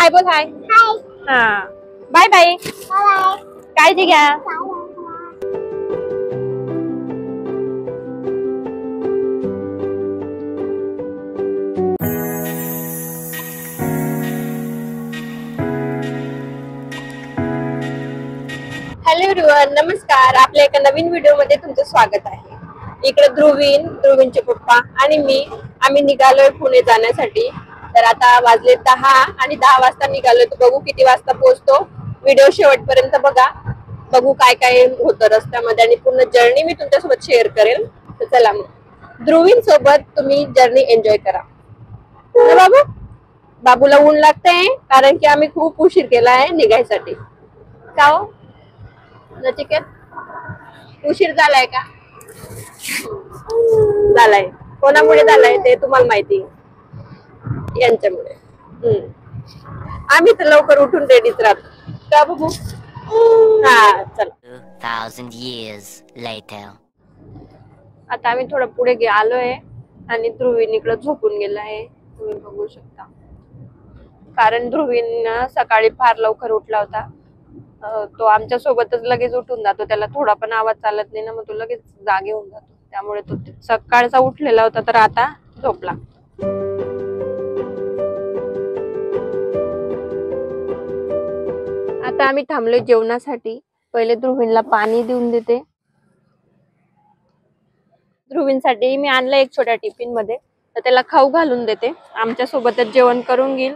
हाय बोल हाय. हा bye bye. काळजी घ्या. हॅलो एव्हरीवन, नमस्कार. आपल्या एका नवीन व्हिडिओ मध्ये तुमचं स्वागत आहे. इकडे ध्रुवीनचे पप्पा आणि मी आम्ही निघालोय पुणे जाण्यासाठी. तर आता वाजले 10 आणि 10 वाजता निघालोय. तर बघू किती वाजता पोहोचतो. व्हिडिओ शेवटपर्यंत बघा. बघू काय काय होतं रस्त्यामध्ये आणि पूर्ण जर्नी मी तुमच्यासोबत शेअर करेल. तर चला मग ध्रुवीन सोबत तुम्ही जर्नी एन्जॉय करा ना बाबू. बाबूला ऊन लागतंय कारण की आम्ही खूप उशीर केला आहे निघायसाठी. का हो नचिकेत, उशीर झालाय का? झालाय. कोणामुळे झालाय ते तुम्हाला माहिती, यांच्यामुळे. आम्ही तर लवकर उठून रेडीच राहतो का बघू. हा चल. 2000 years later. आता आम्ही थोडं पुढे आलोय आणि ध्रुवीन इकडे झोपून गेलाय. तुम्ही बघू शकता. कारण ध्रुवीन सकाळी फार लवकर उठला होता. तो आमच्या सोबतच लगेच उठून जातो. त्याला थोडा पण आवाज चालत नाही ना, मग तो लगेच जागे होऊन जातो. त्यामुळे तो सकाळचा उठलेला होता तर आता झोपला. आता आम्ही थांबलोय जेवणासाठी. पहिले ध्रुवीनला पाणी देऊन देते. ध्रुवीनसाठी मी आणलं एक छोट्या टिफिन मध्ये, तर त्याला खाऊ घालून देते. आमच्या सोबतच जेवण करून घेईल.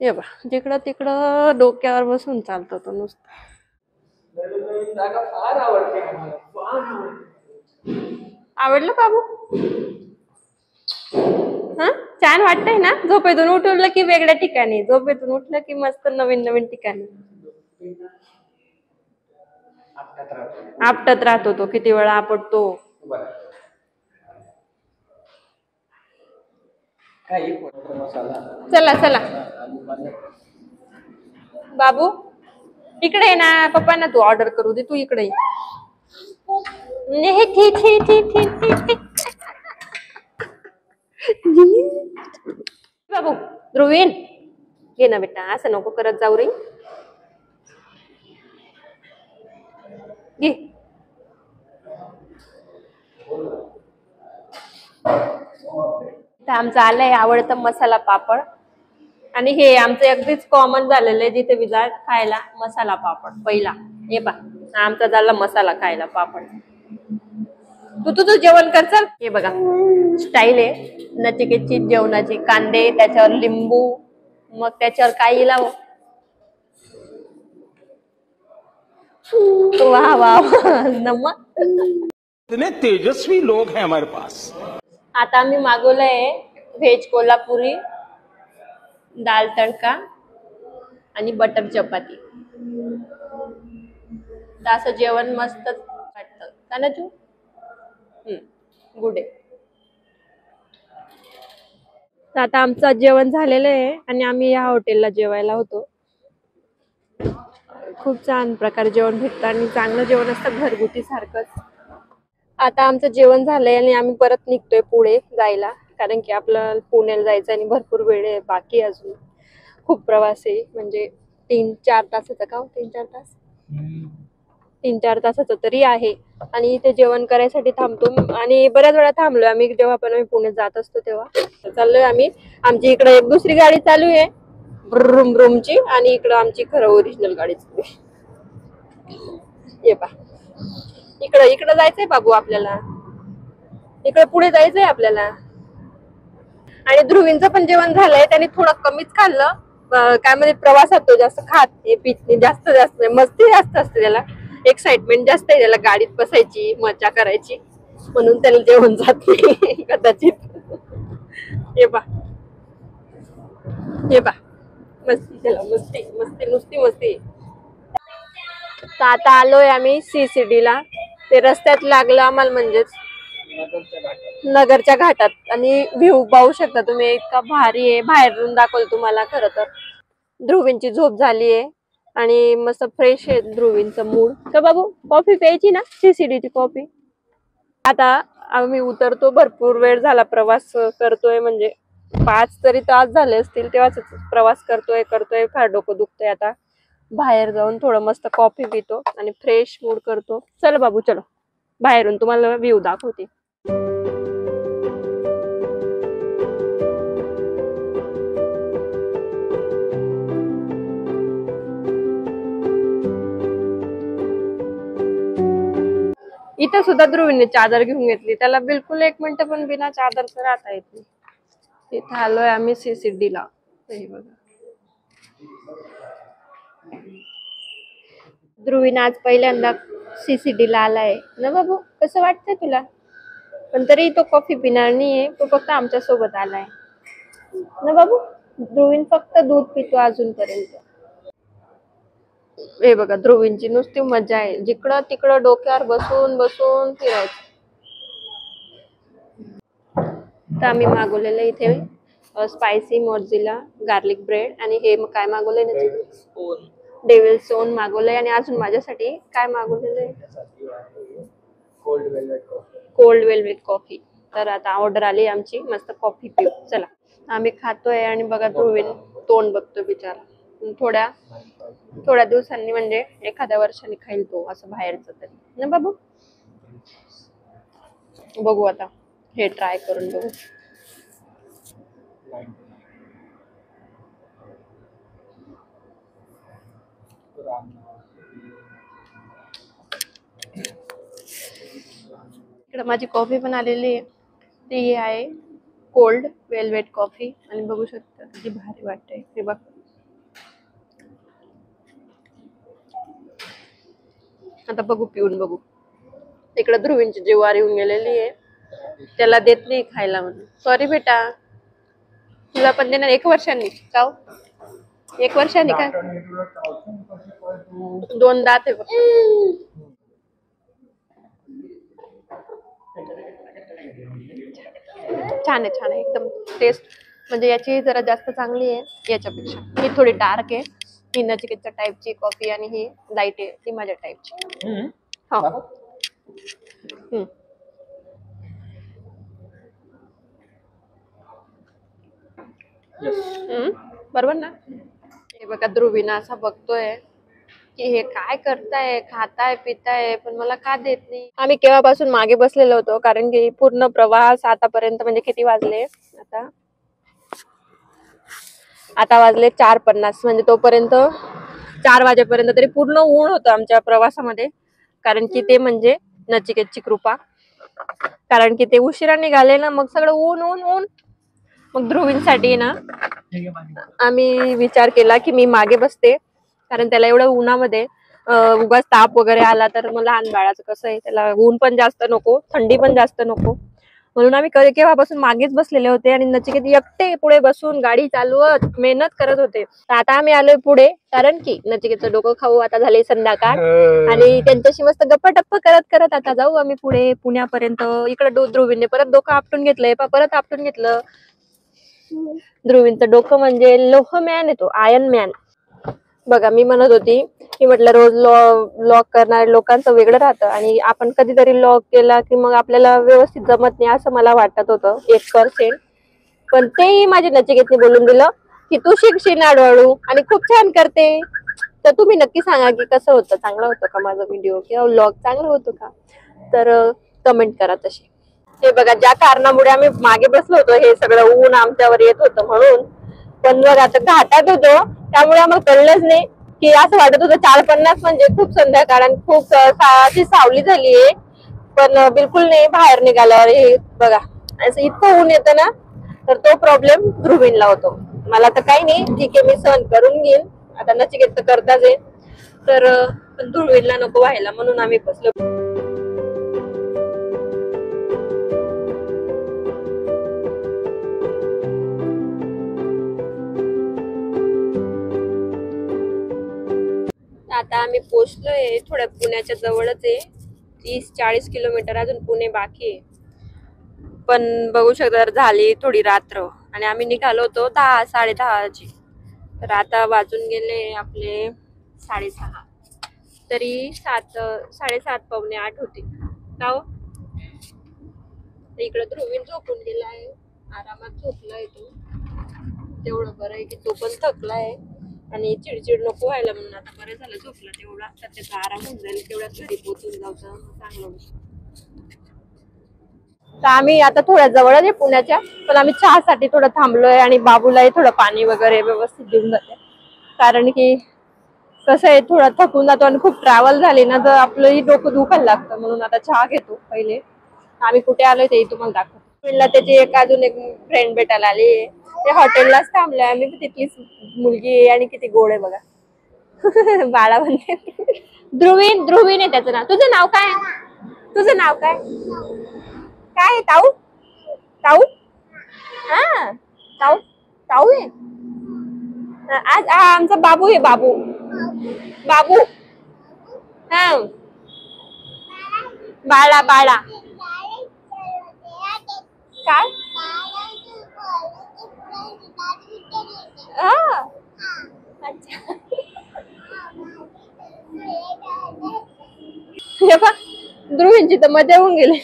हे बा जिकडं तिकडं डोक्यावर बसून चालतो तो नुसतं. आवडलं बाबू? हा छान वाटतंय ना. झोपेतून उठवलं की वेगळ्या ठिकाणी, झोपेतून उठलं की मस्त नवीन नवीन ठिकाणी आपटत राहतो तो. किती वेळा आपटतो. चला चला बाबू इकडे आहे ना. पप्पांना तू ऑर्डर करू दे. तू इकडे ये. बाबू ध्रुवीन घे ना बेटा. असं नको करत जाऊ रे. घे. आमचं आलंय आवडतं मसाला पापड. आणि हे आमचं अगदीच कॉमन झालेलं आहे जिथे बी जा खायला मसाला पापड पहिला. हे पा आमचा झाला मसाला खायला पापड. तू तुझं जेवण कर चल. हे बघा स्टाईल आहे नचिकेतची जेवणाची. कांदे, त्याच्यावर लिंबू, मग त्याच्यावर काही लाव. वाह वाह नमक. इतने तेजस्वी लोग हैं हमारे पास. आता आम्ही मागवलंय व्हेज कोल्हापुरी, दाल तडका आणि बटर चपाती. तर असं जेवण मस्त वाटतं का ना तू. गुड आहे. तर आता आमचं जेवण झालेलं आहे आणि आम्ही या हॉटेलला जेवायला होतो. खूप छान प्रकारे जेवण भेटतं आणि चांगलं जेवण असतं घरगुती सारखंच. आता आमचं जेवण झालंय आणि आम्ही परत निघतोय पुढे जायला. कारण की आपलं पुण्याला जायचं आणि भरपूर वेळ आहे बाकी. अजून खूप प्रवास आहे. म्हणजे 3-4 तासाचा का 3-4 तास 3-4 तासाचं तरी आहे. आणि इथे जेवण करायसाठी थांबतो आणि बऱ्याच वेळा थांबलोय आम्ही. जेव्हा पण आम्ही पुण्यात जात असतो तेव्हा चाललोय आम्ही. आमची इकडे एक दुसरी गाडी चालू आहे रूम रूमची आणि इकडं आमची खरं ओरिजिनल गाडी चालू आहे. ये पा इकडं जायचंय बाबू आपल्याला. इकडे पुढे जायचंय आपल्याला. आणि ध्रुवींचं पण जेवण झालंय. त्याने थोडं कमीच खाल्लं. काय म्हणजे प्रवासात तो जास्त खात नाही पीत नाही. जास्त मस्ती जास्त असते त्याला. एक्साइटमेंट जास्त आहे त्याला गाडीत बसायची मजा करायची. म्हणून त्याला जेवण जात नाही कदाचित. हे बा मस्ती त्याला. मस्ती मस्ती नुसती मस्ती. तर आता आलोय आम्ही CCD ला. ते रस्त्यात लागलं आम्हाला म्हणजेच नगरच्या घाटात. आणि व्ह्यू पाहू शकता तुम्ही इतका भारी आहे. बाहेरून दाखवलं तुम्हाला. खरं तर ध्रुवींची झोप झाली आहे आणि मस्त फ्रेश आहे ध्रुवींचं मूड. का बाबू कॉफी प्यायची ना CCD ची कॉफी. आता आम्ही उतरतो. भरपूर वेळ झाला प्रवास करतोय म्हणजे 5 तरी तास झाले असतील तेव्हाच प्रवास करतोय फार डोकं दुखतंय. आता बाहेर जाऊन थोडं मस्त कॉफी पितो आणि फ्रेश मूड करतो. चल बाबू चलो, बाहेरून तुम्हाला व्ह्यू दाखवते. इथं सुद्धा ध्रुवीने चादर घेऊन घेतली. त्याला बिलकुल 1 मिनिट पण बिना चादरचं राहता येत नाही. इथं आलोय आम्ही सीसीडीला. हे बघा, ध्रुवीन आज पहिल्यांदा सीसीडीला आलाय ना बाबू. कसं वाटतंय तुला? पण तरी तो कॉफी पिणार नाहीये, तो फक्त आमच्या सोबत आलाय ना बाबू. ध्रुवीन फक्त दूध पितो अजूनपर्यंत. हे बघा, ध्रुवींची नुसती मजा आहे. जिकडं तिकडं डोक्यावर बसून बसून फिरायचं. तर आम्ही मागवलेलं इथे स्पायसी मोझिला गार्लिक ब्रेड आणि हे काय मागवलंय ना, डेव्हिल्स ओन मागवलंय. आणि अजून माझ्यासाठी काय मागवलेलं आहे, कोल्ड वेल्वेट कॉफी. तर आता ऑर्डर आली आमची, मस्त कॉफी पिऊ. चला आम्ही खातोय आणि बघा ध्रुवीन तोंड बघतो बिचारा. थोड्या दिवसांनी म्हणजे एखाद्या वर्षांनी खाईल तो असं बाहेरचं तरी ना बाबू. बघू आता हे ट्राय करून बघू. इकडे माझी कॉफी पण आलेली आहे. ती आहे कोल्ड वेलवेट कॉफी आणि बघू शकता किती भारी वाटते. हे बघ, आता बघू पिऊन बघू. इकडे ध्रुवींची जीवार येऊन गेलेली आहे, त्याला देत नाही खायला म्हणून. सॉरी बेटा, तुला पण देणार 1 वर्षांनी. का 1 वर्षांनी काय? 2 दात आहे फक्त. छान आहे, छान आहे एकदम. टेस्ट म्हणजे याची जरा जास्त चांगली आहे याच्यापेक्षा. ही थोडी डार्क आहे, ही नचिकेतच्या टाईपची कॉफी आणि ही लाईट आहे ती माझ्या टाईपची. हो, बरोबर ना. हे बघा, ध्रुवीना असा बघतोय की हे काय करताय, खाताय पिताय पण मला का देत नाही. आम्ही केव्हापासून मागे बसलेलो होतो, कारण की पूर्ण प्रवास आतापर्यंत म्हणजे किती वाजले आता वाजले 4:50. म्हणजे तोपर्यंत 4 वाजेपर्यंत तरी पूर्ण ऊन होतं आमच्या प्रवासामध्ये. कारण की ते म्हणजे नचिकेतची कृपा. कारण की ते उशिरा निघाले ना, मग सगळं ऊन ऊन ऊन. मग ध्रुवींसाठी ना आम्ही विचार केला की मी मागे बसते, कारण त्याला एवढं उन्हामध्ये उगाच ताप वगैरे आला तर मग लहान बाळाचं कसं आहे, त्याला ऊन पण जास्त नको थंडी पण जास्त नको. म्हणून आम्ही केव्हापासून मागेच बसलेले होते आणि नचिकेत एकटे पुढे बसून गाडी चालवत मेहनत करत होते. तर आता आम्ही आलोय पुढे, कारण की नचिकेतचं डोकं खाऊ. आता झाले संध्याकाळ आणि त्यांच्याशी मस्त गप्पा टप्पा करत करत आता जाऊ आम्ही पुढे पुण्यापर्यंत. इकडे ध्रुवीने परत डोकं आपटून घेतलंय, परत आपटून घेतलं. ध्रुवींचं डोकं म्हणजे लोह मॅन आहे, तो आयर्न मॅन. बघा, मी म्हणत होती की म्हटलं रोज लॉग करणाऱ्या लोकांचं वेगळं राहतं आणि आपण कधीतरी लॉग केला की मग आपल्याला व्यवस्थित जमत नाही असं मला वाटत होतं 1%. पण तेही माझ्या नचिकेतने बोलून दिलं की तू शिकशील हळूहळू आणि खूप छान करते. तर तुम्ही नक्की सांगा की कसं होतं, चांगलं होतं का माझा व्हिडिओ किंवा व्लॉग, चांगलं होतं का? तर कमेंट करा तशी. हे बघा, ज्या कारणामुळे आम्ही मागे बसलो होतो, हे सगळं ऊन आमच्यावर येत होतं म्हणून. पण बघ आता घाटात होतो त्यामुळे आम्हाला कळलंच नाही की असं वाटत होतं 4:50 म्हणजे खूप संध्याकाळ आणि खूप अशी सावली झालीये. पण बिलकुल नाही. बाहेर निघाल्यावर हे बघा असं इतकं ऊन येतं ना, तर तो प्रॉब्लेम ध्रुवीनला होतो. मला तर काही नाही, ठीक आहे मी सहन करून घेईन. आता नचिकेत तर करताच आहे, तर पण ध्रुवीनला नको व्हायला म्हणून आम्ही बसलो. आता आम्ही पोहोचलोय थोड्या पुण्याच्या जवळच आहे. 30-40 किलोमीटर अजून पुणे बाकी आहे. पण बघू शकता झाली थोडी रात्र आणि आम्ही निघालो होतो 10-10:30ची. तर आता वाजून गेले आपले 6:30. तरी 7:30 पावणे 8 होते का हो. इकडे ध्रुवीन झोपून गेलाय, आरामात झोपलाय तो. तेवढं बरं आहे की तो पण थकलाय आणि चिडचिड नको व्हायला म्हणून आता बरं झालं झोपला तेवढा, तर त्याचा आराम होऊन जाईल, तेवढ्यात घरी पोहोचून जाऊचं चांगलं होईल. तर आम्ही आता थोड्या जवळच आहे पुण्याच्या, पण आम्ही चहासाठी थोडं थांबलोय आणि बाबूलाही थोडं पाणी वगैरे व्यवस्थित देऊन जाते, कारण की कसं आहे थोडा थकून जातो आणि खूप ट्रॅव्हल झाली ना तर आपलंही डोकं दुखायला लागतं, म्हणून आता चहा घेतो पहिले. आम्ही कुठे आलोय तेही तुम्हाला दाखवतो. त्याची अजून एक फ्रेंड भेटायला आली, ते हॉटेललाच थांबलोय आम्ही, तिथलीच मुलगी आहे आणि किती गोड आहे बघा. बाळा म्हणते ध्रुवीन आहे त्याचं नाव. तुझं नाव काय? तुझं नाव काय? काय आहे? ताऊ ताऊ हा ताऊ ताऊ आहे. आज आमचा बाबू आहे, बाबू बाबू हा बाळा बाळा काय हा अच्छा. ध्रुवींची तर मजा होऊन गेली.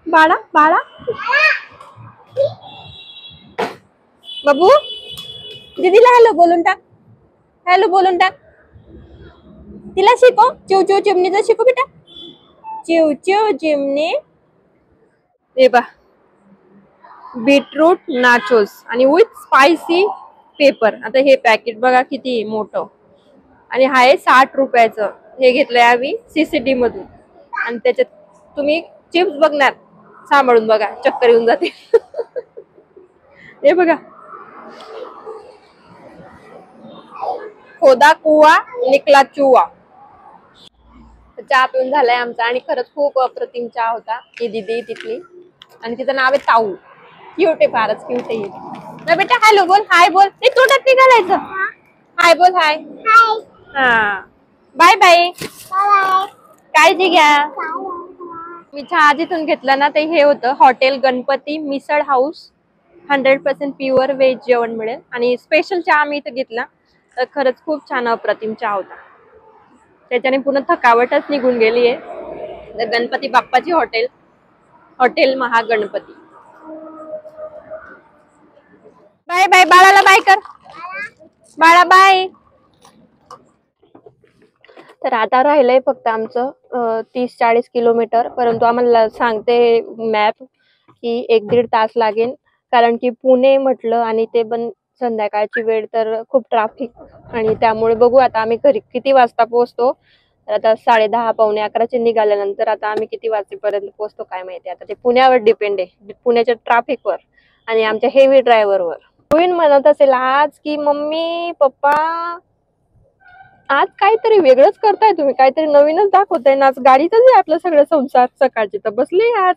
बाळा बाळा बाबू दीदीला हॅलो बोलून टाक, हॅलो बोलून टाक. तिला शिकव चिव चिव चिमणीचं शिकव बेटा, चिव चिव चिमणी. हे बा बीटरूट नाचोस आणि विथ स्पायसी पेपर. आता हे पॅकेट बघा किती मोठं आणि हा आहे 60 रुपयाचं. हे घेतलंय आम्ही CCD मधून आणि त्याच्यात तुम्ही चिप्स बघणार, सांभाळून बघा चक्कर येऊन जाते. हे बघा खोदा कुवा निकला चुवा. चहा पिऊन झालाय आमचा आणि खरंच खूप अप्रतिम चहा होता. ही दिदी तिथली आणि तिचं नाव आहे ताऊ. क्यूट आहे, फारच क्यूट आहे ना बेटा. हॅलो बोल, हाय बोल. ते तोंडात निघालायचं. हाय बोल, हाय. हा बाय बाय, काळजी घ्या. मी चहा जिथून घेतला ना ते हे होतं हॉटेल गणपती मिसळ हाऊस. 100% प्युअर व्हेज जेवण मिळेल आणि स्पेशल चहा आम्ही इथं घेतला तर खरंच खूप छान अप्रतिम चहा होता. त्याच्याने पुन्हा थकावटच निघून गेली आहे. गणपती बाप्पाची hotel, hotel Mahaganpati. Bye bye, बाळाला बाय कर, बाळा बाय. तर आता राहिलंय फक्त आमचं 30-40 किलोमीटर, परंतु आम्हाला सांगते मॅप की 1-1.5 तास लागेल, कारण की पुणे म्हटलं आणि ते पण संध्याकाळची वेळ तर खूप ट्रॅफिक आणि त्यामुळे बघू आता आम्ही घरी किती वाजता पोहोचतो. तर आता 10:30 पावणे 11चे निघाल्यानंतर आता आम्ही किती वाजेपर्यंत पोहोचतो काय माहिती. आता ते पुण्यावर डिपेंड आहे, पुण्याच्या ट्रॅफिकवर आणि आमच्या हेवी ड्रायव्हरवर. रोहिन म्हणत असेल आज की मम्मी पप्पा आज काहीतरी वेगळंच करताय तुम्ही, काहीतरी नवीनच दाखवताय ना, आज गाडीतच आहे आपलं सगळं संसार. सकाळचे तर बसले, आज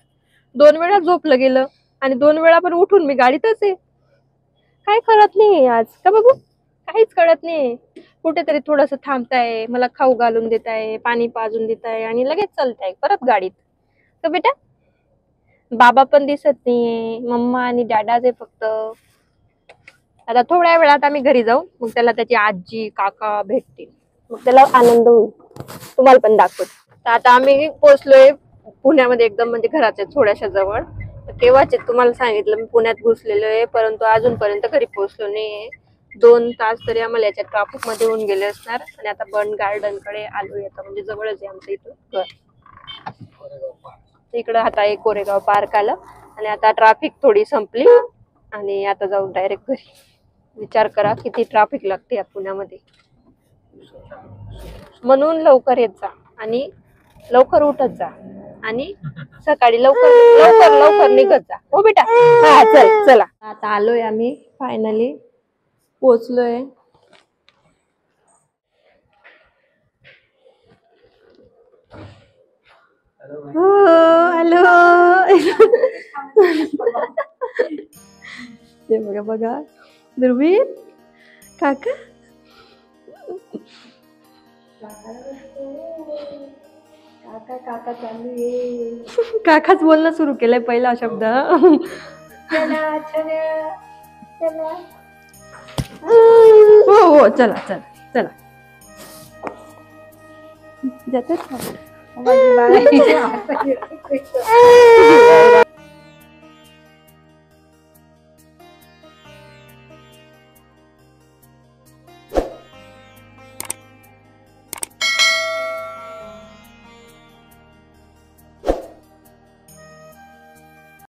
2 वेळा झोपलं गेलं आणि 2 वेळा पण उठून मी गाडीतच आहे. काय कळत नाही आज का बाबू, काहीच कळत नाही. कुठेतरी थोडस थांबताय, मला खाऊ घालून देताय, पाणी पाजून देताय आणि लगेच चालताय परत गाडीत. तर बेटा बाबा पण दिसत नाहीये, मम्मा आणि डॅडाच आहे फक्त. आता थोड्या वेळात आम्ही घरी जाऊ, मग त्याला त्याची आजी काका भेटतील, मग त्याला आनंद होईल. तुम्हाला पण दाखवत. तर आता आम्ही पोहोचलोय पुण्यामध्ये एकदम म्हणजे घराच्या थोड्याशा जवळ. तेव्हाच तुम्हाला सांगितलं मी पुण्यात घुसलेलो आहे, परंतु अजूनपर्यंत घरी पोहोचलो नाहीये. 2 तास तरी आम्हाला याच्या ट्रॅफिक मध्ये होऊन गेले असणार आणि आता बर्न गार्डन कडे आलोय. आता म्हणजे जवळच आहे आमच्या इथून घर. इकडं आता एक कोरेगाव पार्क आलं आणि आता ट्रॅफिक थोडी संपली आणि आता जाऊ डायरेक्ट घरी. विचार करा किती ट्रॅफिक लागते या पुण्यामध्ये. म्हणून लवकर येत जा आणि लवकर उठत जा आणि सकाळी लवकर लवकर लवकर निघत जा. हो बेटा. हा चल चला. आता आलोय आम्ही, फायनली पोहोचलोय. हॅलो. ते बघा बघा ध्रुवीन काका. काका काका चालू आहे. काकाच बोलणं सुरू केलंय पहिला शब्द. हो हो चला चला चला. जातात